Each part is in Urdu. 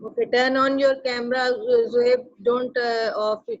Okay, turn on your camera, Zuhaib, don't off it.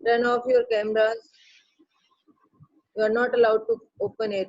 turn off your cameras, you are not allowed to open it.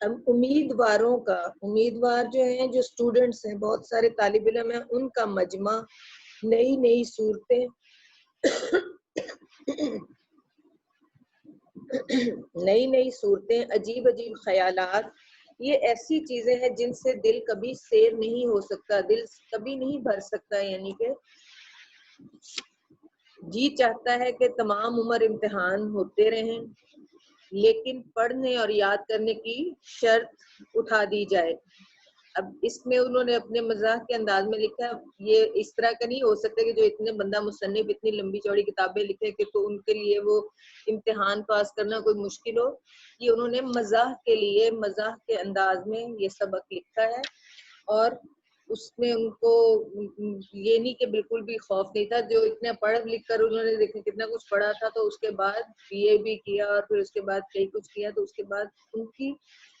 امیدواروں کا، امیدوار جو ہیں، جو اسٹوڈنٹس ہیں، بہت سارے طالب علم ہیں، ان کا مجمع، نئی نئی صورتیں نئی نئی صورتیں، عجیب عجیب خیالات، یہ ایسی چیزیں ہیں جن سے دل کبھی سیر نہیں ہو سکتا، دل کبھی نہیں بھر سکتا. یعنی کہ جی چاہتا ہے کہ تمام عمر امتحان ہوتے رہیں، لیکن پڑھنے اور یاد کرنے کی شرط اٹھا دی جائے. اب اس میں انہوں نے اپنے مزاح کے انداز میں لکھا، یہ اس طرح کا نہیں ہو سکتا کہ جو اتنے بندہ مصنف اتنی لمبی چوڑی کتابیں لکھے کہ تو ان کے لیے وہ امتحان پاس کرنا کوئی مشکل ہو. یہ انہوں نے مزاح کے لیے، مزاح کے انداز میں یہ سبق لکھا ہے، اور اس میں ان کو یہ نہیں کہ بالکل بھی خوف نہیں تھا. جو اتنے پڑھ لکھ کر انہوں نے دیکھا کتنا کچھ پڑھا تھا، تو اس کے بعد یہ بھی کیا اور پھر اس کے بعد کئی کچھ کیا، تو اس کے بعد ان کی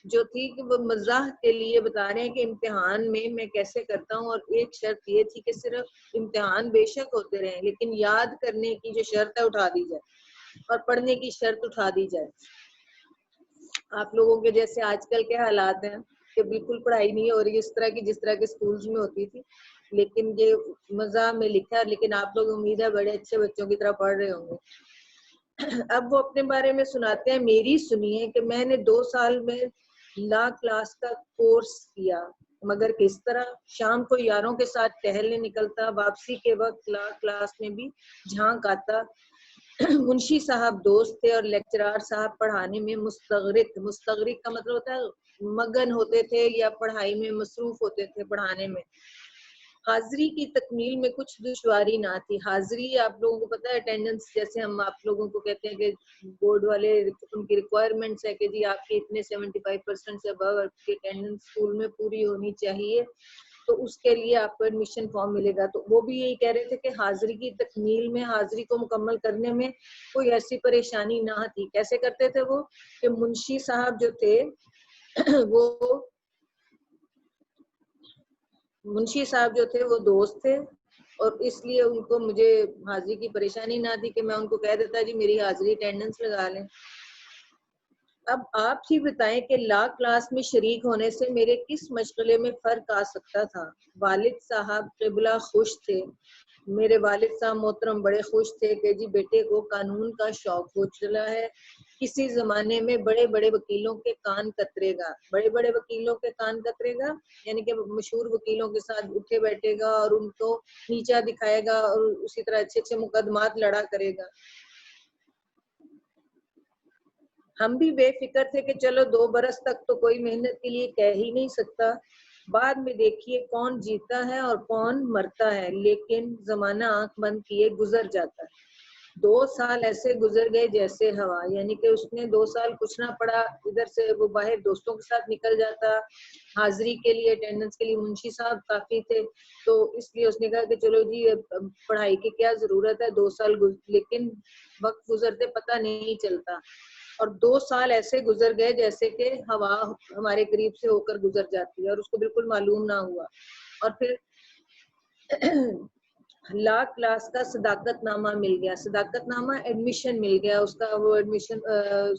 جو تھی کہ وہ مزاح کے لیے بتا رہے ہیں کہ امتحان میں کیسے کرتا ہوں، اور ایک شرط یہ تھی کہ صرف امتحان بے شک ہوتے رہیں لیکن یاد کرنے کی جو شرط ہے اٹھا دی جائے اور پڑھنے کی شرط اٹھا دی جائے. آپ لوگوں کے جیسے آج کل کے حالات ہیں کہ بالکل پڑھائی نہیں ہو رہی اس طرح کی جس طرح کے اسکولز میں ہوتی تھی، لیکن یہ مزاح میں لکھا ہے. لیکن آپ لوگ امید ہے بڑے اچھے بچوں کی طرح پڑھ رہے ہوں گے. اب وہ اپنے بارے میں سناتے ہیں. میری سنیے کہ میں نے 2 سال میں لا کلاس کا کورس کیا، مگر کس طرح. شام کو یاروں کے ساتھ ٹہلنے نکلتا، واپسی کے وقت لا کلاس میں بھی جھانک آتا. منشی صاحب دوست تھے اور لیکچرار صاحب پڑھانے میں مستغرق کا مطلب ہوتا ہے مگن ہوتے تھے یا پڑھائی میں مصروف ہوتے تھے پڑھانے میں. حاضری کی تکمیل میں کچھ دشواری نہ تھی. حاضری آپ لوگوں کو پتا ہے اٹینڈنس، جیسے ہم آپ لوگوں کو کہتے ہیں کہ بورڈ والے ان کی ریکوائرمنٹس ہے کہ جی آپ کی اتنے 75% سے ابو آپ کی اٹینڈنس اسکول میں پوری ہونی چاہیے، تو اس کے لیے آپ کو ایڈمیشن فارم ملے گا. تو وہ بھی یہی کہہ رہے تھے کہ حاضری کی تکمیل میں، حاضری کو مکمل کرنے میں کوئی ایسی پریشانی نہ تھی. کیسے کرتے تھے وہ کہ منشی صاحب جو تھے وہ دوست تھے، اور اس لیے ان کو مجھے حاضری کی پریشانی نہ تھی کہ میں ان کو کہہ دیتا جی میری حاضری اٹینڈنس لگا لیں. اب آپ ہی بتائیں کہ لا کلاس میں شریک ہونے سے میرے کس مشغلے میں فرق آ سکتا تھا. والد صاحب قبلہ خوش تھے. میرے والد صاحب محترم بڑے خوش تھے کہ جی بیٹے کو قانون کا شوق ہو چلا ہے، کسی زمانے میں بڑے بڑے وکیلوں کے کان کترے گا. بڑے بڑے وکیلوں کے کان کترے گا یعنی کہ مشہور وکیلوں کے ساتھ اٹھے بیٹھے گا اور ان کو نیچا دکھائے گا اور اسی طرح اچھے اچھے مقدمات لڑا کرے گا. ہم بھی بے فکر تھے کہ چلو 2 برس تک تو کوئی محنت کے لیے کہہ ہی نہیں سکتا، بعد میں دیکھیے کون جیتا ہے اور کون مرتا ہے. لیکن زمانہ آنکھ بند کیے گزر جاتا ہے. 2 سال ایسے گزر گئے جیسے ہوا، یعنی کہ اس نے 2 سال کچھ نہ پڑھا، ادھر سے وہ باہر دوستوں کے ساتھ نکل جاتا. حاضری کے لیے، اٹینڈنس کے لیے منشی صاحب کافی تھے، تو اس لیے اس نے کہا کہ چلو جی پڑھائی کی کیا ضرورت ہے. 2 سال لیکن وقت گزرتے پتہ نہیں چلتا، اور 2 سال ایسے گزر گئے جیسے کہ ہوا ہمارے قریب سے ہو کر گزر جاتی ہے اور اس کو بالکل معلوم نہ ہوا. اور پھر لا کلاس کا صداقت نامہ مل گیا. صداقت نامہ ایڈمیشن مل گیا، اس کا وہ ایڈمیشن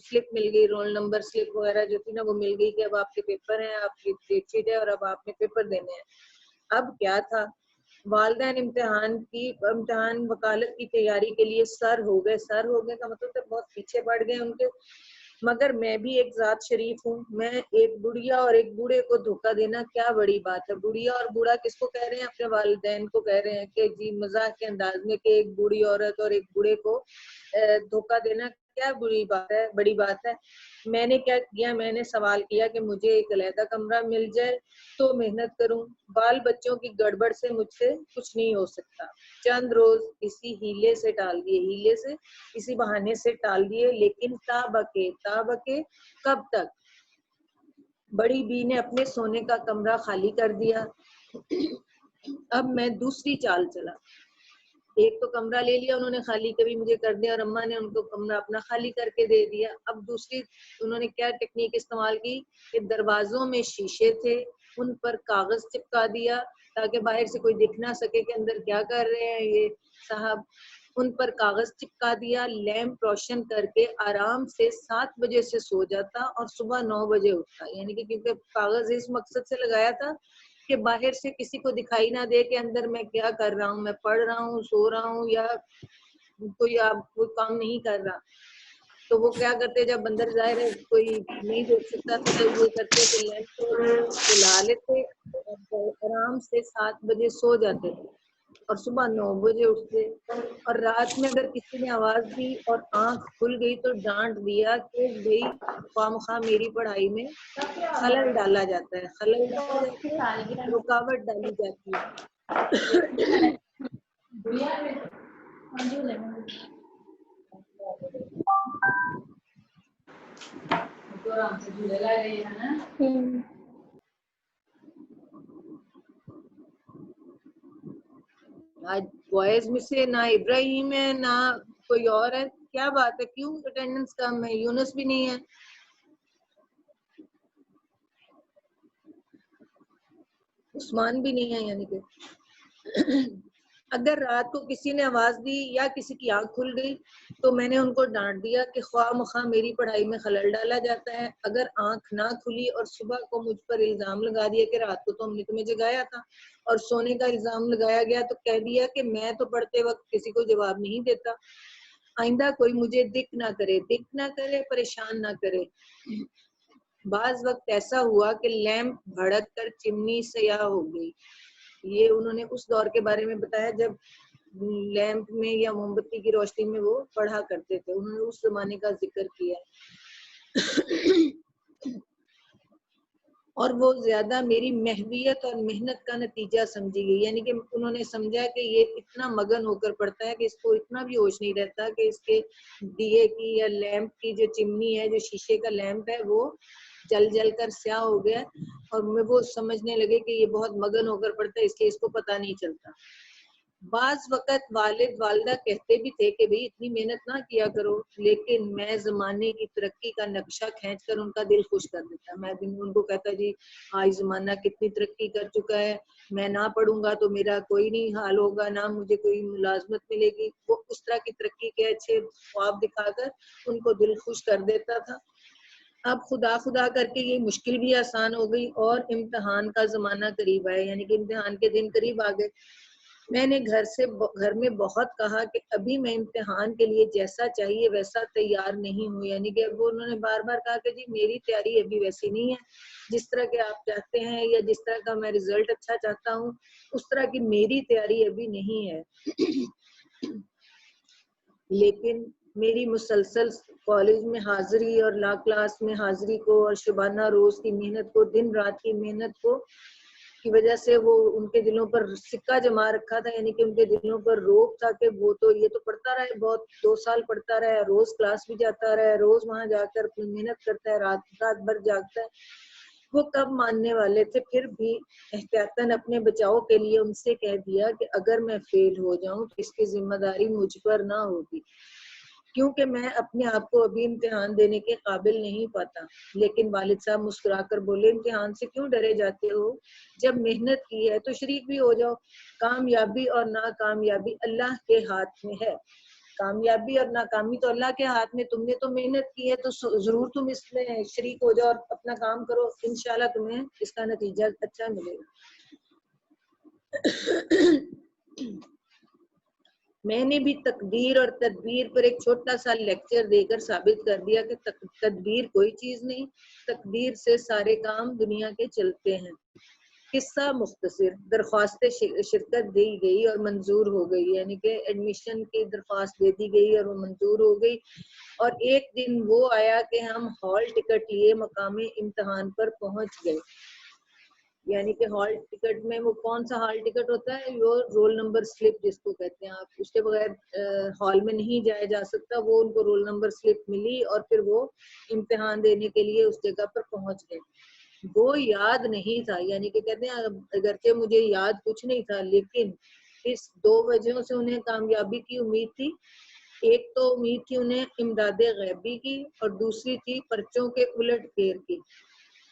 سلپ مل گئی، رول نمبر سلپ وغیرہ جو تھی نا وہ مل گئی کہ اب آپ کے پیپر ہیں، آپ کی ڈیٹ شیٹ ہے اور اب آپ نے پیپر دینے ہیں. اب کیا تھا، والدین امتحان وکالت کی تیاری کے لیے سر ہو گئے کا مطلب بہت پیچھے پڑ گئے ان کے. مگر میں بھی ایک ذات شریف ہوں. میں ایک بڑھیا اور ایک بوڑھے کو دھوکہ دینا کیا بڑی بات ہے. بڑھیا اور بوڑھا کس کو کہہ رہے ہیں؟ اپنے والدین کو کہہ رہے ہیں کہ جی مزاح کے انداز میں کہ ایک بوڑھی عورت اور ایک بوڑھے کو دھوکہ دینا کیا بری بات ہے، بڑی بات ہے. میں نے کیا کیا، میں نے سوال کیا کہ مجھے ایک علیحدہ کمرہ مل جائے تو محنت کروں. بال بچوں کی گڑبڑ سے مجھ سے کچھ نہیں ہو سکتا. چند روز اسی ہیلے سے ٹال دیے، اسی بہانے سے ٹال دیے. لیکن تابکے کب تک؟ بڑی بی نے اپنے سونے کا کمرہ خالی کر دیا. اب میں دوسری چال چلا. ایک تو کمرہ لے لیا انہوں نے خالی، کبھی مجھے کر دیا، اور اماں نے ان کو کمرہ اپنا خالی کر کے دے دیا. اب دوسری انہوں نے کیا ٹیکنیک استعمال کی کہ دروازوں میں شیشے تھے، ان پر کاغذ چپکا دیا تاکہ باہر سے کوئی دیکھ نہ سکے کہ اندر کیا کر رہے ہیں یہ صاحب. ان پر کاغذ چپکا دیا، لیمپ روشن کر کے آرام سے 7 بجے سے سو جاتا اور صبح 9 بجے اٹھتا. یعنی کہ کیونکہ کاغذ اس مقصد سے لگایا تھا کہ باہر سے کسی کو دکھائی نہ دے کہ اندر میں کیا کر رہا ہوں، میں پڑھ رہا ہوں، سو رہا ہوں یا کوئی کام نہیں کر رہا. تو وہ کیا کرتے جب اندر ظاہر ہے کوئی نہیں دیکھ سکتا تھا تو یہ کرتے کہ لیمپ کو جلا لیتے اور آرام سے 7 بجے سو جاتے تھے اور صبح 9 بجے اٹھتے. اور رات میں اگر کسی نے آواز دی اور آنکھ کھل گئی تو ڈانٹ دیا کہ بھئی خواہ مخواہ میری پڑھائی میں خلل ڈالا جاتا ہے. خلل ڈالا جاتا ہے، رکاوٹ ڈالی جاتی ہے. آج بوائز میں سے نہ ابراہیم ہے نہ کوئی اور ہے. کیا بات ہے، کیوں اٹینڈنس کم ہے؟ یونس بھی نہیں ہے. عثمان بھی نہیں ہے. یعنی کہ اگر رات کو کسی نے آواز دی یا کسی کی آنکھ کھل گئی تو میں نے ان کو ڈانٹ دیا کہ خواہ مخواہ میری پڑھائی میں خلل ڈالا جاتا ہے. اگر آنکھ نہ کھلی اور صبح کو مجھ پر الزام لگا دیا کہ رات کو تو ہم نے تمہیں جگایا تھا اور سونے کا الزام لگایا گیا تو کہہ دیا کہ میں تو پڑھتے وقت کسی کو جواب نہیں دیتا. آئندہ کوئی مجھے دکھ نہ کرے، پریشان نہ کرے. بعض وقت ایسا ہوا کہ لیمپ بھڑک کر چمنی سیاہ ہو گئی. یہ انہوں نے اس دور کے بارے میں بتایا جب لیمپ میں یا موم بتی کی روشنی میں وہ پڑھا کرتے تھے. انہوں نے اس زمانے کا ذکر کیا اور وہ زیادہ میری محویت اور محنت کا نتیجہ سمجھی گئی. یعنی کہ انہوں نے سمجھا کہ یہ اتنا مگن ہو کر پڑھتا ہے کہ اس کو اتنا بھی ہوش نہیں رہتا کہ اس کے دیے کی یا لیمپ کی جو چمنی ہے، جو شیشے کا لیمپ ہے، وہ جل کر سیاہ ہو گیا اور وہ سمجھنے لگے کہ یہ بہت مگن ہو کر پڑھتا ہے اس لیے اس کو پتہ نہیں چلتا. بعض وقت والد والدہ کہتے بھی تھے کہ بھئی اتنی محنت نہ کیا کرو، لیکن میں زمانے کی ترقی کا نقشہ کھینچ کر ان کا دل خوش کر دیتا. میں ان کو کہتا جی آج زمانہ کتنی ترقی کر چکا ہے، میں نہ پڑھوں گا تو میرا کوئی نہیں حال ہوگا، نہ مجھے کوئی ملازمت ملے گی. وہ اس طرح کی ترقی کے اچھے خواب دکھا کر ان کو دل خوش کر دیتا تھا. اب خدا کر کے یہ مشکل بھی آسان ہو گئی اور امتحان کا زمانہ قریب آیا. یعنی کہ امتحان کے دن قریب آ گئے. میں نے گھر میں بہت کہا کہ ابھی میں امتحان کے لیے جیسا چاہیے ویسا تیار نہیں ہوں. یعنی کہ اب انہوں نے بار بار کہا کہ جی میری تیاری ابھی ویسی نہیں ہے جس طرح کے آپ چاہتے ہیں یا جس طرح کا میں رزلٹ اچھا چاہتا ہوں اس طرح کی میری تیاری ابھی نہیں ہے. لیکن میری مسلسل کالج میں حاضری اور لا کلاس میں حاضری کو اور شبانہ روز کی محنت کو، دن رات کی محنت کو کی وجہ سے وہ ان کے دلوں پر سکہ جما رکھا تھا. یعنی کہ ان کے دلوں پر روب تھا کہ وہ تو یہ تو پڑھتا رہے، بہت 2 سال پڑھتا رہے، روز کلاس بھی جاتا رہے، روز وہاں جا کر اپنی محنت کرتا ہے، رات بھر جاگتا ہے. وہ کب ماننے والے تھے؟ پھر بھی احتیاطاً اپنے بچاؤ کے لیے ان سے کہہ دیا کہ اگر میں فیل ہو جاؤں تو اس کی ذمہ داری مجھ پر نہ ہوگی، کیونکہ میں اپنے آپ کو ابھی امتحان دینے کے قابل نہیں پاتا. لیکن والد صاحب مسکرا کر بولے امتحان سے کیوں ڈرے جاتے ہو؟ جب محنت کی ہے تو شریک بھی ہو جاؤ. کامیابی اور ناکامیابی اللہ کے ہاتھ میں ہے. کامیابی اور ناکامی تو اللہ کے ہاتھ میں. تم نے تو محنت کی ہے تو ضرور تم اس میں شریک ہو جاؤ اور اپنا کام کرو. انشاءاللہ تمہیں اس کا نتیجہ اچھا ملے گا. میں نے بھی تقدیر اور تدبیر پر ایک چھوٹا سا لیکچر دے کر ثابت کر دیا کہ تدبیر کوئی چیز نہیں، تقدیر سے سارے کام دنیا کے چلتے ہیں. قصہ مختصر. درخواست شرکت دی گئی اور منظور ہو گئی. یعنی کہ ایڈمیشن کی درخواست دے دی گئی اور وہ منظور ہو گئی. اور ایک دن وہ آیا کہ ہم ہال ٹکٹ لیے مقامی امتحان پر پہنچ گئے. یعنی کہ ہال ٹکٹ میں وہ کون سا ہال ٹکٹ ہوتا ہے؟ وہ رول نمبر سلپ جس کو کہتے ہیں. آپ اس کے بغیر ہال میں نہیں جایا جا سکتا. وہ ان کو رول نمبر سلپ ملی اور پھر وہ امتحان دینے کے لیے اس جگہ پر پہنچ گئے. وہ یاد نہیں تھا. یعنی کہ کہتے ہیں اگرچہ مجھے یاد کچھ نہیں تھا لیکن اس 2 وجہوں سے انہیں کامیابی کی امید تھی. ایک تو امید تھی انہیں امداد غیبی کی اور دوسری تھی پرچوں کے الٹ پھیر کی.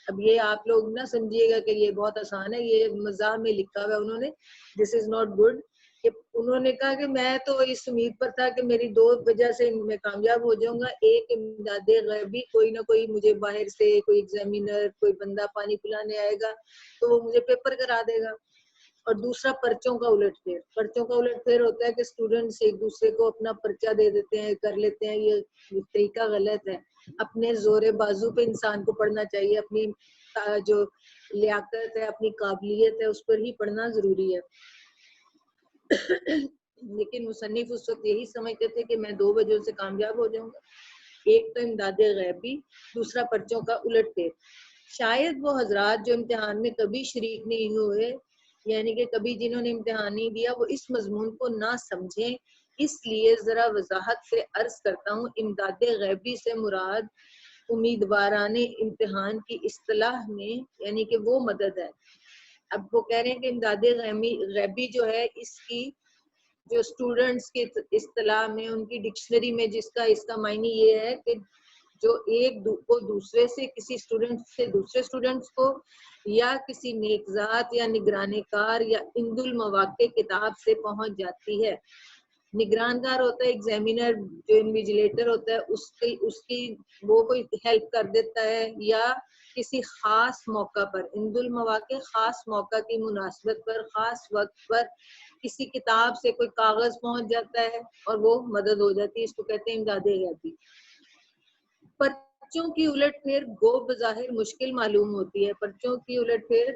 اب یہ آپ لوگ نہ سمجھیے گا کہ یہ بہت آسان ہے، یہ مزاح میں لکھا ہوا ہے انہوں نے. دس از ناٹ گڈ کہ انہوں نے کہا کہ میں تو اس امید پر تھا کہ میری 2 وجہ سے میں کامیاب ہو جاؤں گا. ایک امداد غیبی, کوئی نہ کوئی مجھے باہر سے کوئی ایگزامینر کوئی بندہ پانی پلانے آئے گا تو وہ مجھے پیپر کرا دے گا, اور دوسرا پرچوں کا الٹ پھیر. پرچوں کا الٹ پھیر ہوتا ہے کہ اسٹوڈنٹس ایک دوسرے کو اپنا پرچہ دے دیتے ہیں, کر لیتے ہیں. یہ طریقہ غلط ہے. اپنے زور بازو پہ انسان کو پڑھنا چاہیے, اپنی جو لیاقت ہے اپنی قابلیت ہے اس پر ہی پڑھنا ضروری ہے. لیکن مصنف اس وقت یہی سمجھتے تھے کہ میں 2 وجہوں سے کامیاب ہو جاؤں گا, ایک تو امداد غیبی, دوسرا پرچوں کا الٹ پھیر. شاید وہ حضرات جو امتحان میں کبھی شریک نہیں ہوئے, یعنی کہ کبھی جنہوں نے امتحان نہیں دیا, وہ اس مضمون کو نہ سمجھیں. اس لیے ذرا وضاحت سے عرض کرتا ہوں, امداد غیبی سے مراد امیدواران امتحان کی اصطلاح میں یعنی کہ وہ مدد ہے. اب وہ کہہ رہے ہیں کہ امداد غیبی جو ہے اس کی جو اسٹوڈنٹس کی اصطلاح میں ان کی ڈکشنری میں اس کا معنی یہ ہے کہ جو ایک کو دوسرے سے کسی اسٹوڈنٹ سے دوسرے اسٹوڈنٹس کو یا کسی نیکزات یا نگران کار یا اند المواقع کتاب سے پہنچ جاتی ہے. نگران کار ہوتا ہے ایگزامینر, جو انویجیلیٹر ہوتا ہے اس کی وہ کوئی ہیلپ کر دیتا ہے یا کسی خاص موقع پر, اند المواقع خاص موقع کی مناسبت پر خاص وقت پر کسی کتاب سے کوئی کاغذ پہنچ جاتا ہے اور وہ مدد ہو جاتی ہے. اس کو کہتے ہیں امداد غیبی. پرچوں کی الٹ پھیر گو بظاہر مشکل معلوم ہوتی ہے. پرچوں کی الٹ پھیر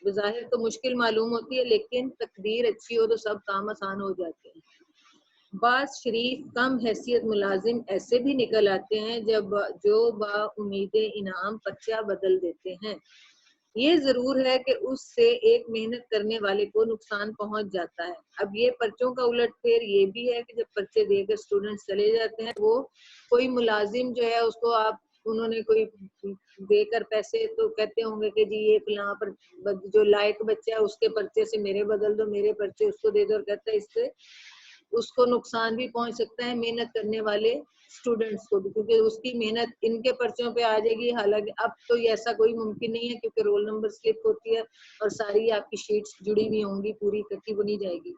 بظاہر تو مشکل معلوم ہوتی ہے, لیکن تقدیر اچھی ہو تو سب کام آسان ہو جاتے ہیں. بعض شریف کم حیثیت ملازم ایسے بھی نکل آتے ہیں جو با امید انعام پرچہ بدل دیتے ہیں. یہ ضرور ہے کہ اس سے ایک محنت کرنے والے کو نقصان پہنچ جاتا ہے. اب یہ پرچوں کا الٹ پھیر یہ بھی ہے کہ جب پرچے دے کر اسٹوڈنٹس چلے جاتے ہیں, وہ کوئی ملازم جو ہے اس کو انہوں نے کوئی دے کر پیسے تو کہتے ہوں گے کہ جی یہ فلاں پر جو لائق بچہ ہے اس کے پرچے سے میرے بدل دو, میرے پرچے اس کو دے دو, اور کہتا ہے اس سے اس کو نقصان بھی پہنچ سکتا ہے محنت کرنے والے اسٹوڈنٹس کو بھی, کیونکہ اس کی محنت ان کے پرچوں پہ آ جائے گی. حالانکہ اب تو ایسا کوئی ممکن نہیں ہے کیونکہ رول نمبر سلپ ہوتی ہے اور ساری آپ کی شیٹس جڑی ہوئی ہوں گی, پوری اکٹھی بنی جائے گی.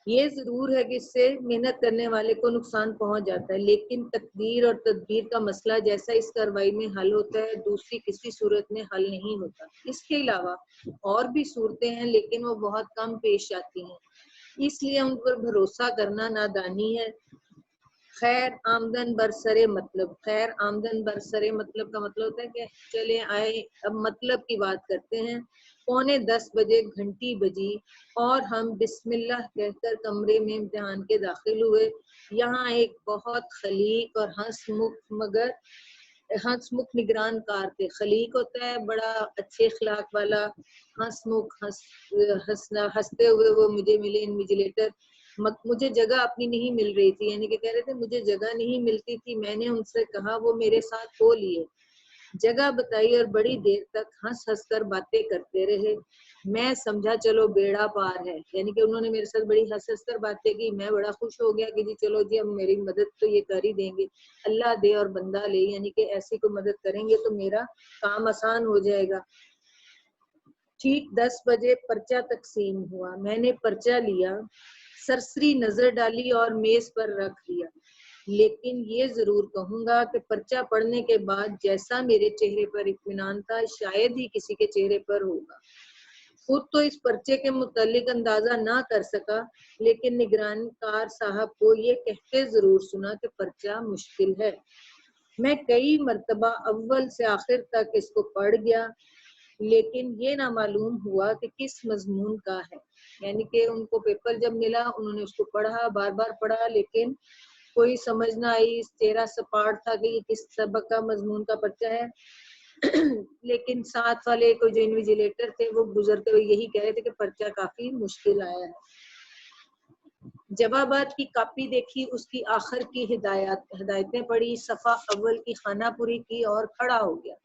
یہ ضرور ہے کہ اس سے محنت کرنے والے کو نقصان پہنچ جاتا ہے, لیکن تقدیر اور تدبیر کا مسئلہ جیسا اس کارروائی میں حل ہوتا ہے دوسری کسی صورت میں حل نہیں ہوتا. اس کے علاوہ اور بھی صورتیں ہیں لیکن وہ بہت کم پیش آتی ہیں, اس لیے ان پر بھروسہ کرنا نادانی ہے. خیر آمدن برسرے مطلب. خیر آمدن برسرے مطلب کا مطلب ہوتا ہے کہ چلے آئے اب مطلب کی بات کرتے ہیں. 9:45 بجے گھنٹی بجی اور ہم بسم اللہ کہہ کر کمرے میں امتحان کے داخل ہوئے. یہاں ایک بہت خلیق اور ہنس مکھ نگران کار تھے. خلیق ہوتا ہے بڑا اچھے اخلاق والا, ہنس مکھ ہنستے ہوئے وہ مجھے ملے انویجیلیٹر. مجھے جگہ اپنی نہیں مل رہی تھی, یعنی کہ کہہ رہے تھے مجھے جگہ نہیں ملتی تھی. میں نے ان سے کہا, وہ میرے ساتھ ہو لیے, جگہ بتائی اور بڑی دیر تک ہنس ہنس کر باتیں کرتے رہے. میں سمجھا چلو بیڑا پار ہے, یعنی کہ انہوں نے میرے ساتھ بڑی ہنس ہنس کر باتیں کی. میں بڑا خوش ہو گیا کہ جی چلو جی اب میری مدد تو یہ کر ہی دیں گے, اللہ دے اور بندہ لے, یعنی کہ ایسی کو مدد کریں گے تو میرا کام آسان ہو جائے گا. ٹھیک 10 بجے پرچہ تقسیم ہوا. میں نے پرچہ لیا, سرسری نظر ڈالی اور میز پر رکھ دیا. لیکن یہ ضرور کہوں گا کہ پرچہ پڑھنے کے بعد جیسا میرے چہرے پر اطمینان تھا شاید ہی کسی کے چہرے پر ہوگا. خود تو اس پرچے کے متعلق اندازہ نہ کر سکا, لیکن نگران کار صاحب کو یہ کہتے ضرور سنا کہ پرچہ مشکل ہے. میں کئی مرتبہ اول سے آخر تک اس کو پڑھ گیا, لیکن یہ نہ معلوم ہوا کہ کس مضمون کا ہے. یعنی کہ ان کو پیپر جب ملا انہوں نے اس کو پڑھا, بار بار پڑھا, لیکن کوئی سمجھ نہ آئی. چہرہ سپاٹ تھا کہ یہ کس سبق کا مضمون کا پرچہ ہے. لیکن ساتھ والے کو جو انویجیلیٹر تھے وہ گزرتے ہوئے یہی کہہ رہے تھے کہ پرچہ کافی مشکل آیا ہے. جوابات کی کاپی دیکھی, اس کی آخر کی ہدایتیں پڑھی, صفحہ اول کی خانہ پوری کی اور کھڑا ہو گیا.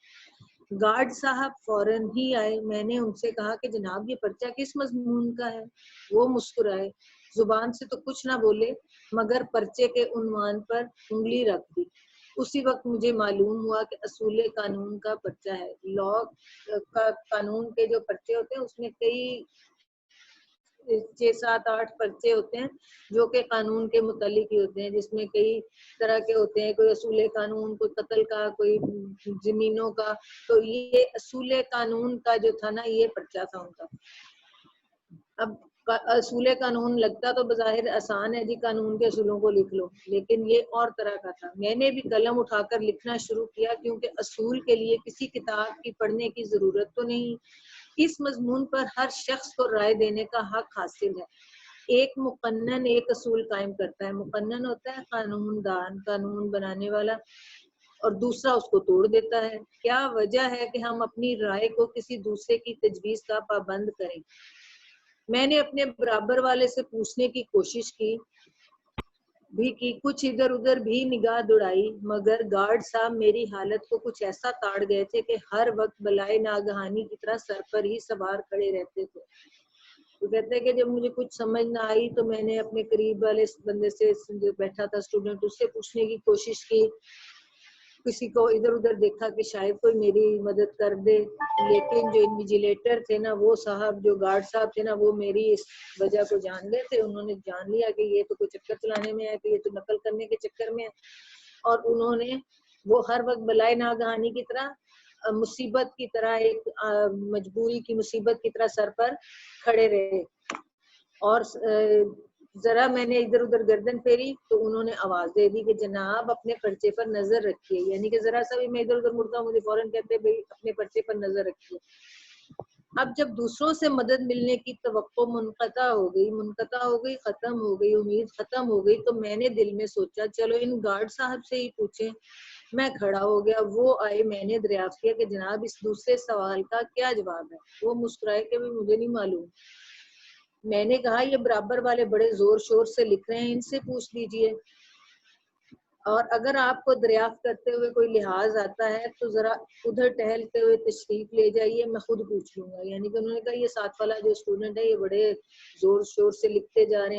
گارڈ صاحب فوراً ہی آئے. میں نے ان سے کہا کہ جناب یہ پرچہ کس مضمون کا ہے؟ وہ مسکرائے, زبان سے تو کچھ نہ بولے مگر پرچے کے عنوان پر انگلی رکھ دی. اسی وقت مجھے معلوم ہوا کہ اصول قانون کا پرچہ ہے. لا کا قانون کے جو پرچے ہوتے ہیں اس میں کئی 6 7 8 پرچے ہوتے ہیں جو کہ قانون کے متعلق ہی ہوتے ہیں، جس میں کئی طرح کے ہوتے ہیں، کوئی اصول قانون، کوئی قتل کا، کوئی زمینوں کا. تو یہ اصول قانون کا جو تھا نا یہ پرچہ تھا ان کا. اب اصول قانون لگتا تو بظاہر آسان ہے جی، قانون کے اصولوں کو لکھ لو، لیکن یہ اور طرح کا تھا. میں نے بھی قلم اٹھا کر لکھنا شروع کیا کیونکہ اصول کے لیے کسی کتاب کی پڑھنے کی ضرورت تو نہیں. اس مضمون پر ہر شخص کو رائے دینے کا حق حاصل ہے. ایک مقنن ایک اصول قائم کرتا ہے. مقنن ہوتا ہے قانون دان، قانون بنانے والا، اور دوسرا اس کو توڑ دیتا ہے. کیا وجہ ہے کہ ہم اپنی رائے کو کسی دوسرے کی تجویز کا پابند کریں؟ میں نے اپنے برابر والے سے پوچھنے کی کوشش کی، کچھ ادھر ادھر بھی نگاہ دوڑائی، مگر گارڈ صاحب میری حالت کو کچھ ایسا تاڑ گئے تھے کہ ہر وقت بلائے ناگہانی کی طرح سر پر ہی سوار کھڑے رہتے تھے. وہ کہتے ہیں کہ جب مجھے کچھ سمجھ نہ آئی تو میں نے اپنے قریب والے بندے سے جو بیٹھا تھا اسٹوڈنٹ، اس سے پوچھنے کی کوشش کی. کسی کو ادھر ادھر دیکھا کہ شاید کوئی میری مدد کر دے، لیکن جو انویجیلیٹر تھے نا، وہ صاحب جو گارڈ صاحب تھے نا، وہ میری اس وجہ کو جان گئے تھے. انہوں نے جان لیا کہ یہ تو کوئی چکر چلانے میں ہے، کہ یہ تو نقل کرنے کے چکر میں ہے. اور انہوں نے وہ ہر وقت بلائے ناگہانی کی طرح، مصیبت کی طرح، ایک مجبوری کی مصیبت کی طرح سر پر کھڑے رہے. اور ذرا میں نے ادھر ادھر گردن پھیری تو انہوں نے آواز دے دی کہ جناب اپنے پرچے پر نظر رکھیے. یعنی کہ ذرا سا بھی میں ادھر ادھر مڑتا ہوں مجھے فوراً کہتے بھائی اپنے پرچے پر نظر رکھیے. اب جب دوسروں سے مدد ملنے کی توقع منقطع ہو گئی، ختم ہو گئی، امید ختم ہو گئی، تو میں نے دل میں سوچا چلو ان گارڈ صاحب سے ہی پوچھیں. میں کھڑا ہو گیا، وہ آئے، میں نے دریافت کیا کہ جناب اس دوسرے سوال کا کیا جواب ہے. وہ مسکرائے کہ مجھے نہیں معلوم. میں نے کہا یہ برابر والے بڑے زور شور سے لکھ رہے ہیں، ان سے پوچھ لیجئے، اور اگر آپ کو دریافت کرتے ہوئے کوئی لحاظ آتا ہے تو ذرا ادھر ٹہلتے ہوئے تشریف لے جائیے، میں خود پوچھ لوں گا. یعنی کہ انہوں نے کہا یہ ساتھ والا جو اسٹوڈنٹ ہے یہ بڑے زور شور سے لکھتے جا رہے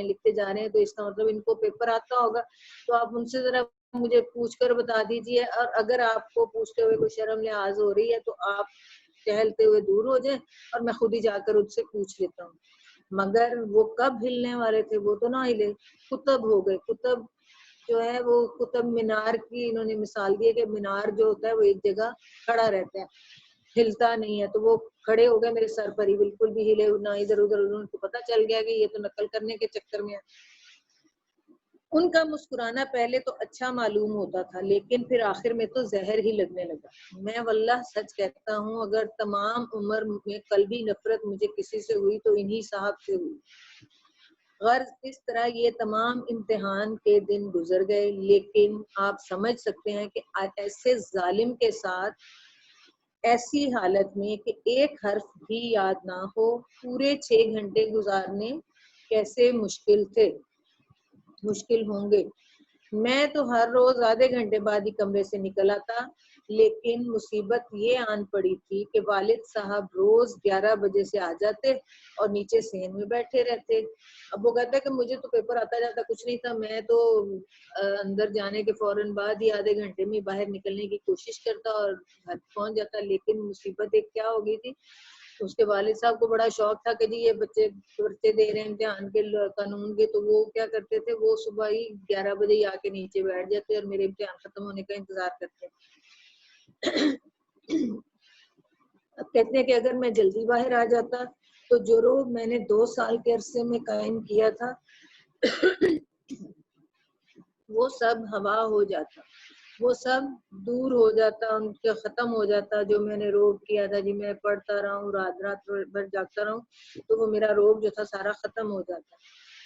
ہیں تو اس کا مطلب ان کو پیپر آتا ہوگا، تو آپ ان سے ذرا مجھے پوچھ کر بتا دیجئے. اور اگر آپ کو پوچھتے ہوئے کوئی شرم لحاظ ہو رہی ہے تو آپ ٹہلتے ہوئے دور ہو جائیں اور میں خود ہی جا کر ان سے پوچھ لیتا ہوں. مگر وہ کب ہلنے والے تھے، وہ تو نہ ہلے. کتب ہو گئے. کتب جو ہے وہ قطب مینار کی انہوں نے مثال دی ہے کہ مینار جو ہوتا ہے وہ ایک جگہ کھڑا رہتا ہے، ہلتا نہیں ہے. تو وہ کھڑے ہو گئے میرے سر پر ہی، بالکل بھی ہلے نہ ادھر ادھر. انہوں کو پتہ چل گیا کہ یہ تو نقل کرنے کے چکر میں ہے. ان کا مسکرانا پہلے تو اچھا معلوم ہوتا تھا، لیکن پھر آخر میں تو زہر ہی لگنے لگا. میں واللہ سچ کہتا ہوں اگر تمام عمر میں قلبی نفرت مجھے کسی سے ہوئی تو انہی صاحب سے ہوئی. غرض اس طرح یہ تمام امتحان کے دن گزر گئے. لیکن آپ سمجھ سکتے ہیں کہ ایسے ظالم کے ساتھ ایسی حالت میں کہ ایک حرف بھی یاد نہ ہو پورے 6 گھنٹے گزارنے کیسے مشکل ہوں گے. میں تو ہر روز آدھے گھنٹے بعد ہی کمرے سے نکل آتا، لیکن مصیبت یہ آن پڑی تھی کہ والد صاحب روز 11 بجے سے آ جاتے اور نیچے صحن میں بیٹھے رہتے. اب وہ کہتا ہے کہ مجھے تو پیپر آتا جاتا کچھ نہیں تھا، میں تو اندر جانے کے فوراً بعد ہی آدھے گھنٹے میں باہر نکلنے کی کوشش کرتا اور گھر پہنچ جاتا. لیکن مصیبت ایک کیا ہو گئی تھی، اس کے والد صاحب کو بڑا شوق تھا کہ جی یہ بچے پرچے دے رہے ہیں امتحان کے قانون کے، تو وہ کیا کرتے تھے، وہ صبح ہی 11 بجے ہی آ کے نیچے بیٹھ جاتے اور میرے امتحان ختم ہونے کا انتظار کرتے. اب کہتے ہیں کہ اگر میں جلدی باہر آ جاتا تو جو روب میں نے 2 سال کے عرصے میں قائم کیا تھا وہ سب ہوا ہو جاتا، وہ سب دور ہو جاتا، ان کے ختم ہو جاتا. جو میں نے روب کیا تھا، جی میں پڑھتا رہا ہوں، رات بھر جاگتا رہا ہوں، تو وہ میرا روب جو تھا سارا ختم ہو جاتا.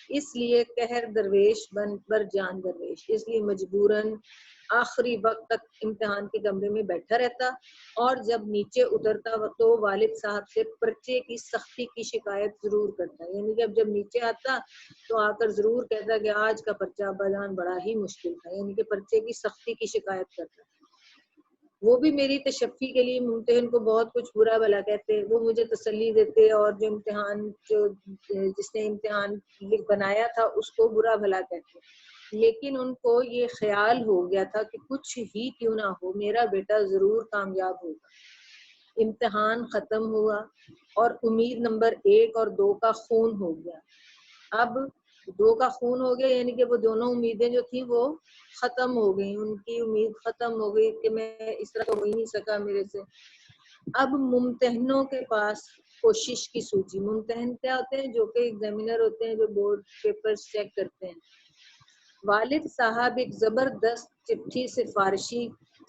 اس لیے قہر درویش بن پر جان درویش، اس لیے مجبوراً آخری وقت تک امتحان کے کمرے میں بیٹھا رہتا. اور جب نیچے اترتا تو والد صاحب سے پرچے کی سختی کی شکایت ضرور کرتا. یعنی کہ جب نیچے آتا تو آ کر ضرور کہتا کہ آج کا پرچہ ابا بڑا ہی مشکل تھا، یعنی کہ پرچے کی سختی کی شکایت کرتا. وہ بھی میری تشفی کے لیے ممتحن کو بہت کچھ برا بھلا کہتے، وہ مجھے تسلی دیتے، اور جس نے امتحان بنایا تھا اس کو برا بھلا کہتے. لیکن ان کو یہ خیال ہو گیا تھا کہ کچھ ہی کیوں نہ ہو میرا بیٹا ضرور کامیاب ہوگا۔ امتحان ختم ہوا اور امید نمبر 1 اور 2 کا خون ہو گیا۔ اب 2 کا خون ہو گیا یعنی کہ وہ دونوں امیدیں جو تھیں وہ ختم ہو گئی، ان کی امید ختم ہو گئی کہ میں اس طرح تو ہو ہی نہیں سکا میرے سے۔ اب ممتحنوں کے پاس کوشش کی سوچی، ممتحن کیا ہوتے ہیں؟ جو کہ ایگزامینر ہوتے ہیں، جو بورڈ پیپرز چیک کرتے ہیں۔ والد صاحب ایک زبردست چٹھی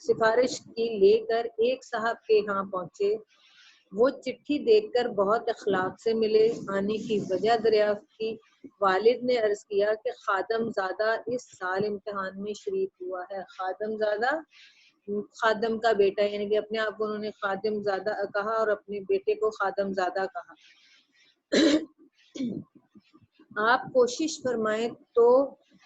سفارش کی لے کر ایک صاحب کے ہاں پہنچے۔ وہ چٹھی دیکھ کر بہت اخلاق سے ملے، آنے کی وجہ دریافت کی۔ والد نے عرض کیا کہ خادم زادہ اس سال امتحان میں شریک ہوا ہے۔ خادم زادہ خادم کا بیٹا، یعنی کہ اپنے آپ کو انہوں نے خادم زادہ کہا اور اپنے بیٹے کو خادم زادہ کہا۔ آپ کوشش فرمائیں تو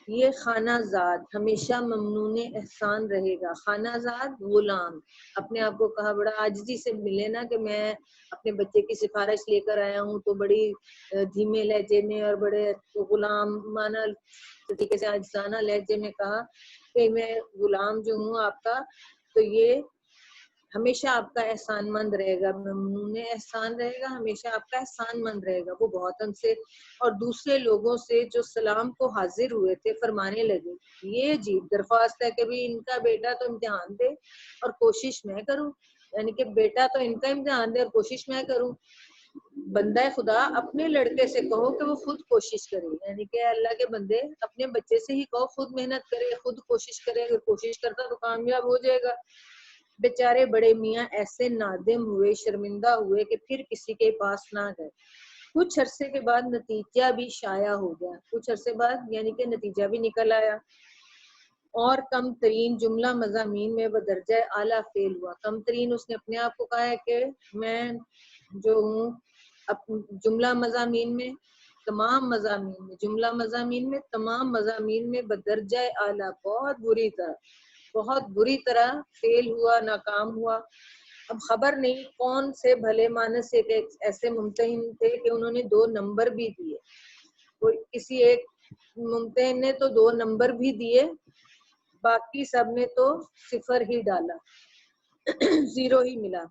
یہ خانہ زاد ہمیشہ ممنون احسان رہے گا۔ خانہ زاد غلام، اپنے آپ کو کہا بڑا عاجزی سے ملے نا کہ میں اپنے بچے کی سفارش لے کر آیا ہوں، تو بڑی دھیمے لہجے میں اور بڑے غلامانہ طریقے سے عاجزانہ لہجے میں کہا کہ میں غلام جو ہوں آپ کا، تو یہ ہمیشہ آپ کا احسان مند رہے گا، ممنون احسان رہے گا، ہمیشہ آپ کا احسان مند رہے گا۔ وہ بہت ان سے اور دوسرے لوگوں سے جو سلام کو حاضر ہوئے تھے فرمانے لگے، یہ عجیب درخواست ہے کہ بھی ان کا بیٹا تو امتحان دے اور کوشش میں کروں، یعنی کہ بیٹا تو ان کا امتحان دے اور کوشش میں کروں۔ بندہ خدا اپنے لڑکے سے کہو کہ وہ خود کوشش کرے، یعنی کہ اللہ کے بندے اپنے بچے سے ہی کہو خود محنت کرے، خود کوشش کرے، اگر کوشش کرتا تو کامیاب ہو جائے گا۔ بیچارے بڑے میاں ایسے نادم ہوئے، شرمندہ ہوئے کہ پھر کسی کے پاس نہ گئے۔ کچھ عرصے کے بعد نتیجہ بھی شائع ہو گیا، کچھ عرصے بعد یعنی کہ نتیجہ بھی نکل آیا اور کم ترین جملہ مضامین میں بدرجہ اعلیٰ فیل ہوا۔ کم ترین اس نے اپنے آپ کو کہا ہے کہ میں جو ہوں جملہ مضامین میں تمام مضامین میں جملہ مضامین میں تمام مضامین میں بدرجہ اعلیٰ بہت بری طرح فیل ہوا، ناکام ہوا۔ اب خبر نہیں کون سے بھلے مانس ایک ایسے ممتحن تھے کہ انہوں نے 2 نمبر بھی دیے، کسی ایک ممتحن نے تو 2 نمبر بھی دیے، باقی سب نے تو 0 ہی ڈالا، 0 ہی ملا۔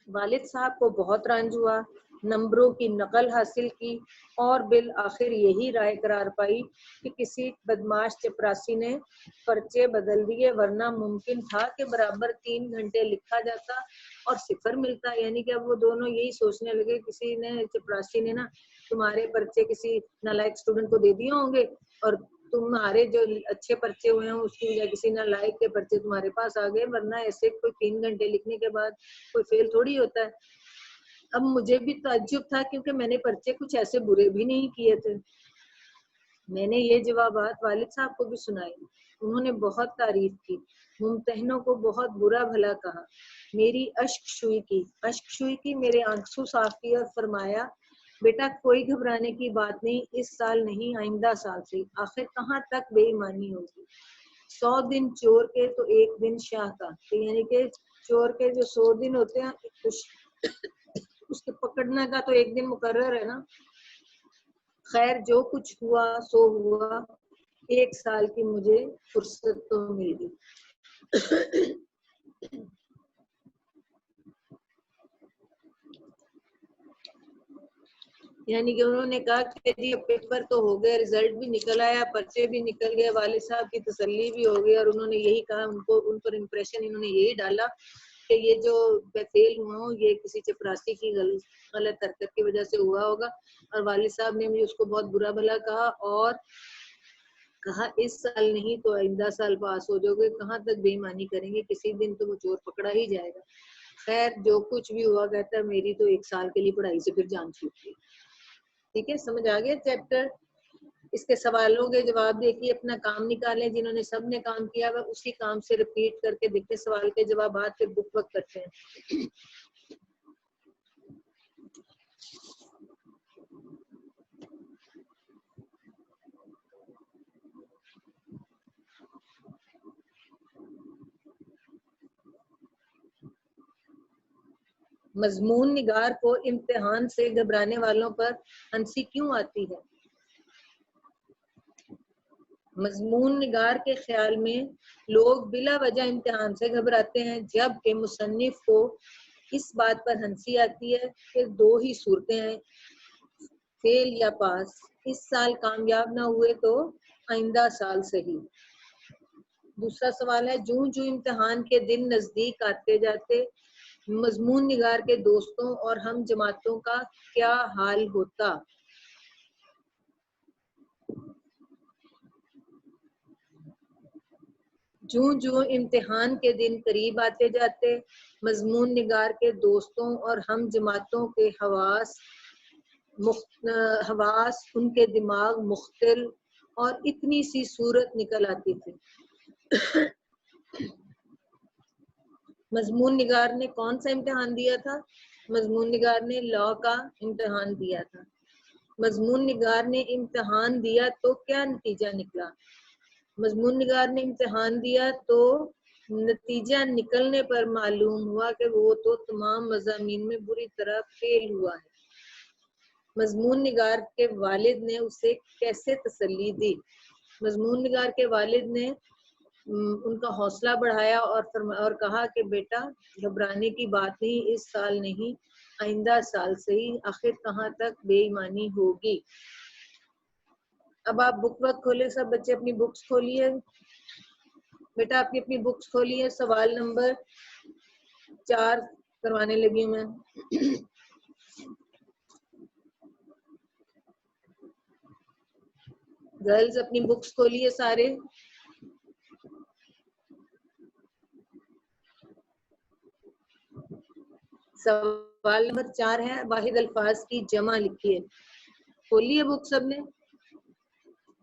والد صاحب کو بہت رنج ہوا، نمبروں کی نقل حاصل کی اور بالآخر یہی رائے قرار پائی کہ کسی بدماش چپراسی نے پرچے بدل دیے، ورنہ ممکن تھا کہ برابر 3 گھنٹے لکھا جاتا اور 0 ملتا۔ یعنی کہ اب وہ دونوں یہی سوچنے لگے، کسی نے چپراسی نے نا تمہارے پرچے کسی نالائق اسٹوڈنٹ کو دے دیے ہوں گے اور تمہارے جو اچھے پرچے ہوئے ہیں اس کی وجہ کسی نالائق کے پرچے تمہارے پاس آ گئے، ورنہ ایسے کوئی 3 گھنٹے لکھنے کے بعد کوئی فیل تھوڑی ہوتا ہے۔ اب مجھے بھی تعجب تھا کیونکہ میں نے پرچے کچھ ایسے برے بھی نہیں کیے تھے۔ میں نے یہ جوابات والد صاحب کو بھی سنائے، انہوں نے بہت تعریف کی، ممتحنوں کو بہت برا بھلا کہا، میری اشک شوئی کی، میرے آنسو صاف کیے اور فرمایا بیٹا کوئی گھبرانے کی بات نہیں، اس سال نہیں آئندہ سال سے، آخر کہاں تک بے ایمانی ہوگی۔ 100 دن چور کے تو 1 دن شاہ کا، یعنی کہ چور کے جو 100 دن ہوتے ہیں اس کے پکڑنے کا تو 1 دن مقرر ہے نا۔ خیر جو کچھ ہوا سو ہوا، 1 سال کی مجھے فرصت تو مل گئی۔ یعنی کہ انہوں نے کہا کہ جی پیپر تو ہو گئے، رزلٹ بھی نکل آیا، پرچے بھی نکل گئے، والد صاحب کی تسلی بھی ہو گئی، اور انہوں نے یہی کہا، ان پر امپریشن انہوں نے یہی ڈالا کہ یہ جو میں فیل ہوا ہوں یہ کسی چپراسی کی غلط حرکت کی وجہ سے ہوا ہوگا۔ اور والد صاحب نے مجھے اس کو بہت برا بھلا کہا اور کہا اس سال نہیں تو آئندہ سال پاس ہو جاؤ گے، کہاں تک بے ایمانی کریں گے، کسی دن تو وہ چور پکڑا ہی جائے گا۔ خیر جو کچھ بھی ہوا، کہتا ہے میری تو 1 سال کے لیے پڑھائی سے پھر جان چھوٹ گئی۔ ٹھیک ہے، سمجھ آ گیا چیپٹر؟ اس کے سوالوں کے جواب دیکھیے، اپنا کام نکالیں، جنہوں نے سب نے کام کیا ہے اسی کام سے ریپیٹ کر کے دیکھیں سوال کے جوابات، پھر بک وقت کرتے ہیں۔ مضمون نگار کو امتحان سے گھبرانے والوں پر ہنسی کیوں آتی ہے؟ مضمون نگار کے خیال میں لوگ بلا وجہ امتحان سے گھبراتے ہیں، جبکہ مصنف کو اس بات پر ہنسی آتی ہے کہ دو ہی صورتیں ہیں، فیل یا پاس۔ اس سال کامیاب نہ ہوئے تو آئندہ سال صحیح۔ دوسرا سوال ہے، جوں جوں امتحان کے دن نزدیک آتے جاتے مضمون نگار کے دوستوں اور ہم جماعتوں کا کیا حال ہوتا؟ جوں جوں امتحان کے دن قریب آتے جاتے مضمون نگار کے دوستوں اور ہم جماعتوں کے حواس ان کے دماغ مختل اور اتنی سی صورت نکل آتی تھی۔ مضمون نگار نے کون سا امتحان دیا تھا؟ مضمون نگار نے لاء کا امتحان دیا تھا۔ مضمون نگار نے امتحان دیا تو کیا نتیجہ نکلا؟ مضمون نگار نے امتحان دیا تو نتیجہ نکلنے پر معلوم ہوا کہ وہ تو تمام مضامین میں بری طرح فیل ہوا ہے۔ مضمون نگار کے والد نے اسے کیسے تسلی دی؟ مضمون نگار کے والد نے ان کا حوصلہ بڑھایا اور کہا کہ بیٹا گھبرانے کی بات نہیں، اس سال نہیں آئندہ سال صحیح، آخر کہاں تک بے ایمانی ہوگی۔ اب آپ بک وقت کھولے، سب بچے اپنی بکس کھولیے، بیٹا آپ کی اپنی بکس کھولیے، سوال نمبر 4 کروانے لگی ہوں میں۔ گرلز اپنی بکس کھولیے سارے۔ سوال نمبر 4 ہے، واحد الفاظ کی جمع لکھیے۔ کھولیے بک سب نے؟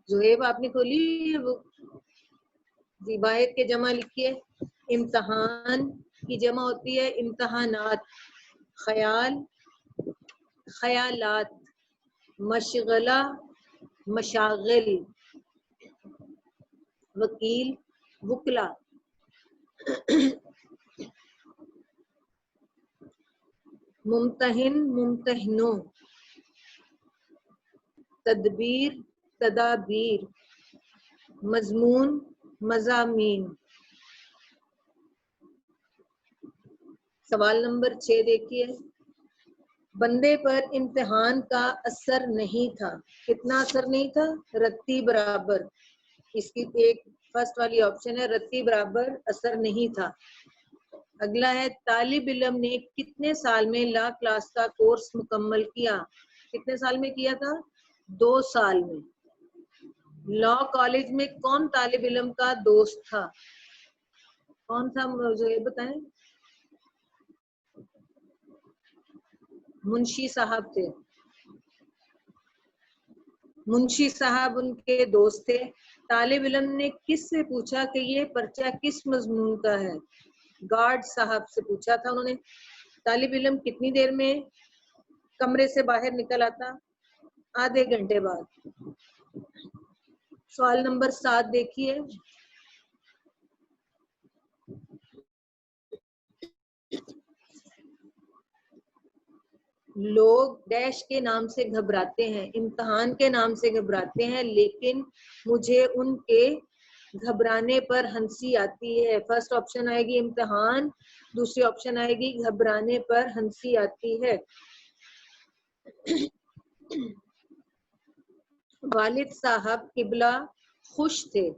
زہیب آپ نے کھولی ہے بک؟ جی، واحد کے جمع لکھیے۔ امتحان کی جمع ہوتی ہے امتحانات، خیال خیالات، مشغلہ مشاغل، وکیل وکلا، ممتحن ممتحنوں، تدبیر تدابیر، مضمون مضامین۔ سوال نمبر 6 دیکھیے، بندے پر امتحان کا اثر نہیں تھا۔ کتنا اثر نہیں تھا؟ رتی برابر۔ اس کی ایک فرسٹ والی آپشن ہے رتی برابر اثر نہیں تھا۔ اگلا ہے، طالب علم نے کتنے سال میں لا کلاس کا کورس مکمل کیا؟ کتنے سال میں کیا تھا؟ 2 سال میں۔ لا کالج میں کون طالب علم کا دوست تھا؟ کون سا مجھے بتائیں؟ منشی صاحب تھے۔ منشی صاحب ان کے دوست تھے۔ طالب علم نے کس سے پوچھا کہ یہ پرچہ کس مضمون کا ہے؟ گارڈ صاحب سے پوچھا تھا انہوں نے۔ طالب علم کتنی دیر میں کمرے سے باہر نکل آتا؟ آدھے گھنٹے بعد۔ سوال نمبر 7 دیکھیے، لوگ ڈیش کے نام سے گھبراتے ہیں، امتحان کے نام سے گھبراتے ہیں، لیکن مجھے ان کے گھبرانے پر ہنسی آتی ہے۔ فرسٹ آپشن آئے گی امتحان، دوسری آپشن آئے گی گھبرانے پر ہنسی آتی ہے۔ والد صاحب قبلہ خوش تھے،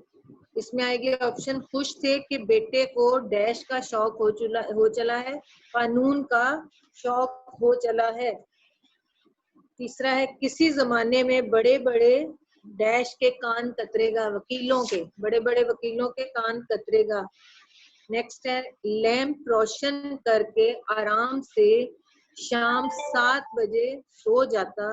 اس میں آئے گی آپشن خوش تھے کہ بیٹے کو ڈیش کا شوق ہو چلا ہے، قانون کا شوق ہو چلا ہے۔ تیسرا ہے، کسی زمانے میں بڑے بڑے ڈیش کے کان کترے گا، وکیلوں کے، بڑے بڑے وکیلوں کے کان کترے گا۔ نیکسٹ ہے، لیمپ روشن کر کے آرام سے شام 7 بجے سو جاتا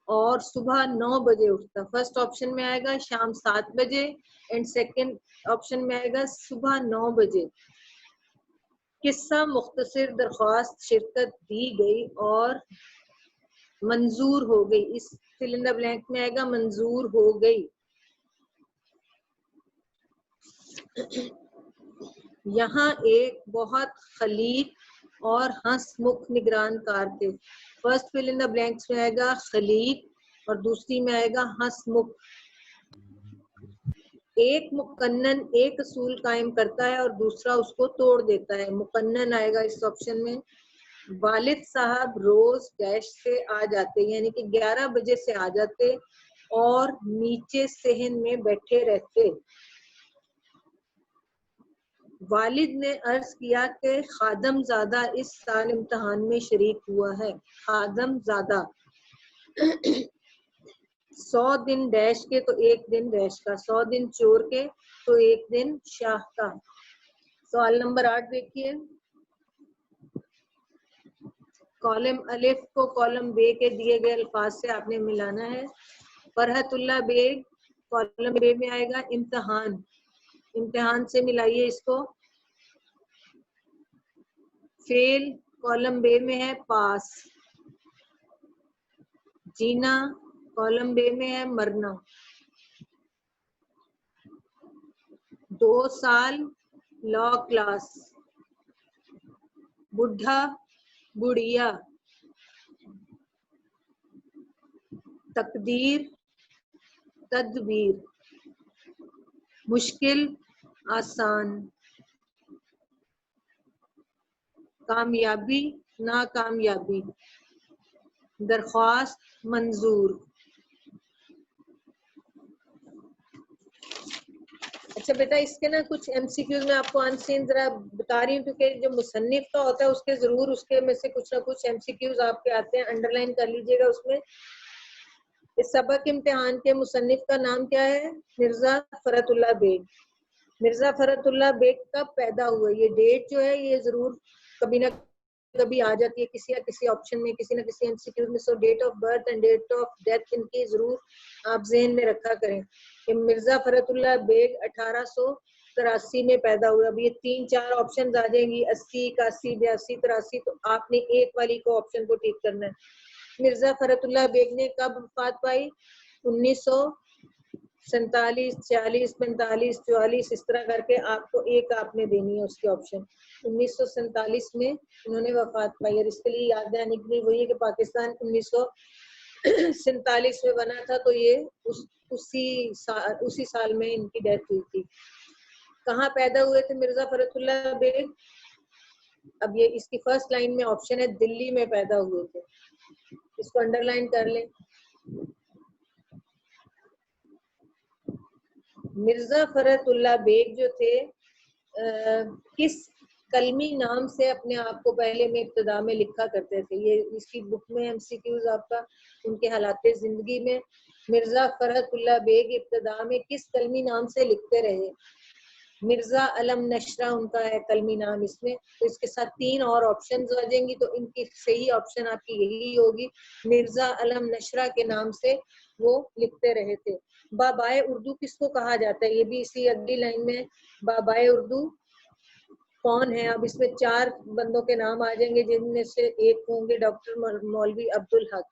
اور صبح 9 بجے اٹھتا۔ فرسٹ آپشن میں آئے گا شام 7 بجے اینڈ سیکنڈ آپشن میں آئے گا صبح 9 بجے۔ قصہ مختصر درخواست شرکت دی گئی اور منظور ہو گئی، اس فل ان دا بلینک میں آئے گا منظور ہو گئی۔ یہاں ایک بہت خلیق اور ہنس مکھ نگران کار تھے۔ فرسٹ فل ان دا بلینکس میں آئے گا خلیق اور دوسری میں آئے گا ہنس مکھ۔ ایک مقنن ایک اصول قائم کرتا ہے اور دوسرا اس کو توڑ دیتا ہے. مقنن آئے گا اس آپشن میں. والد صاحب روز ڈیش سے آ جاتے یعنی کہ 11 بجے سے آ جاتے اور نیچے صحن میں بیٹھے رہتے. والد نے عرض کیا کہ خادم زادہ اس سال امتحان میں شریک ہوا ہے. خادم زادہ 100 دن ڈیش کے تو ایک دن ڈیش کا, 100 دن چور کے تو ایک دن شاہ کا. سوال نمبر 8 دیکھیے. کالم الف کو کالم بے کے دیے گئے الفاظ سے آپ نے ملانا ہے. فرحت اللہ بیگ کالم بے میں آئے گا امتحان, امتحان سے ملائیے اس کو. فیل کالم بے میں ہے پاس. جینا کالم بے میں ہے مرنا. 2 سال لا کلاس. بڈھا بڑھیا. تقدیر تدبیر. مشکل آسان. کامیابی ناکامیابی. درخواست منظور. اچھا بیٹا اس کے نا کچھ ایم سی کیوز میں آپ کو ان سین ذرا بتا رہی ہوں کیونکہ جو مصنف کا ہوتا ہے اس کے ضرور اس کے میں سے کچھ نہ کچھ ایم سی کیوز آپ کے آتے ہیں, انڈر لائن کر لیجیے گا. اس میں اس سبق امتحان کے مصنف کا نام کیا ہے؟ مرزا فرحت اللہ بیگ. مرزا فرحت اللہ بیگ کب پیدا ہوئے؟ یہ ڈیٹ جو ہے یہ ضرور کبھی نہ کبھی آ جاتی ہے کسی نہ کسی آپشن میں, کسی نہ کسی ایم سی کیوز میں. So date of birth and date of death ان کی ضرور آپ ذہن میں رکھا کریں کہ مرزا فرحت اللہ بیگ 1883 میں پیدا ہوئے. اب یہ 3-4 آپشن آ جائیں گی 80 81 82 83, تو آپ نے ایک والی کو آپشن کو ٹھیک کرنا ہے. مرزا فرحت اللہ بیگ نے کب وفات پائی؟ 1947 46 45 44 اس طرح کر کے آپ کو ایک آپ نے دینی ہے اس کی آپشن. 1947 میں انہوں نے وفات پائی. اور اس کے لیے یاد رہنے کے لیے وہی ہے کہ پاکستان 1947 میں بنا تھا, تو یہ اسی سال میں ان کی ڈیتھ ہوئی تھی. کہاں پیدا ہوئے تھے مرزا فرحت اللہ بیگ؟ اب یہ اس کی فرسٹ لائن میں آپشن ہے دلی میں پیدا ہوئے تھے. اس کو انڈر لائن کر لیں. مرزا فرحت اللہ بیگ جو تھے کس کلمی نام سے اپنے آپ کو پہلے میں ابتدا میں لکھا کرتے تھے؟ یہ اس کی بک میں ایم سی کیوز آپ کا ان کے حالات زندگی میں. مرزا فرحت اللہ بیگ ابتدا میں کس کلمی نام سے لکھتے رہے؟ مرزا علم نشرہ ان کا ہے کلمی نام اس میں. تو اس کے ساتھ 3 اور آپشن آ جائیں گی, تو ان کی صحیح آپشن آپ کی یہی ہوگی مرزا علم نشرہ کے نام سے وہ لکھتے رہے تھے. بابائے اردو کس کو کہا جاتا ہے؟ یہ بھی اسی اگلی لائن میں. بابائے اردو کون ہے؟ اب اس میں 4 بندوں کے نام آ جائیں گے جن میں سے ایک ہوں گے ڈاکٹر مولوی عبدالحق.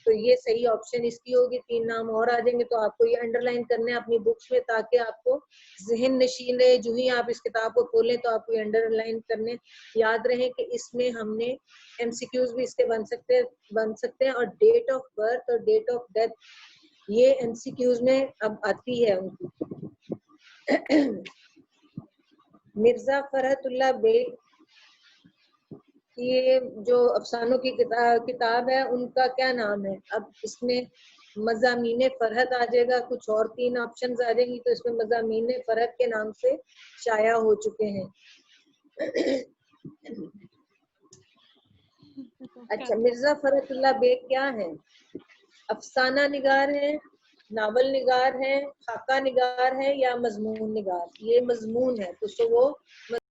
تو یہ صحیح آپشن اس کی ہوگی. 3 نام اور آ جائیں گے, تو آپ کو یہ انڈر لائن کرنے ہیں اپنی بکس میں تاکہ آپ کو ذہن نشین رہے. جو ہی آپ اس کتاب کو کھولیں تو آپ کو انڈر لائن کرنے یاد رہے کہ اس میں ہم نے ایم سی کیوز بھی اس کے بن سکتے ہیں. اور ڈیٹ آف برتھ اور ڈیٹ آف ڈیتھ یہ ایم سی کیوز میں اب آتی ہے ان کی. مرزا فرحت اللہ بیگ یہ جو افسانوں کی کتاب ہے ان کا کیا نام ہے؟ اب اس میں مضامین فرحت آ جائے گا, کچھ اور 3 آپشن آ جائیں گی, تو اس میں مضامین فرحت کے نام سے شائع ہو چکے ہیں. اچھا مرزا فرحت اللہ بیگ کیا ہے؟ افسانہ نگار ہے, ناول نگار ہے, خاکہ نگار ہے یا مضمون نگار؟ یہ مضمون ہے, تو وہ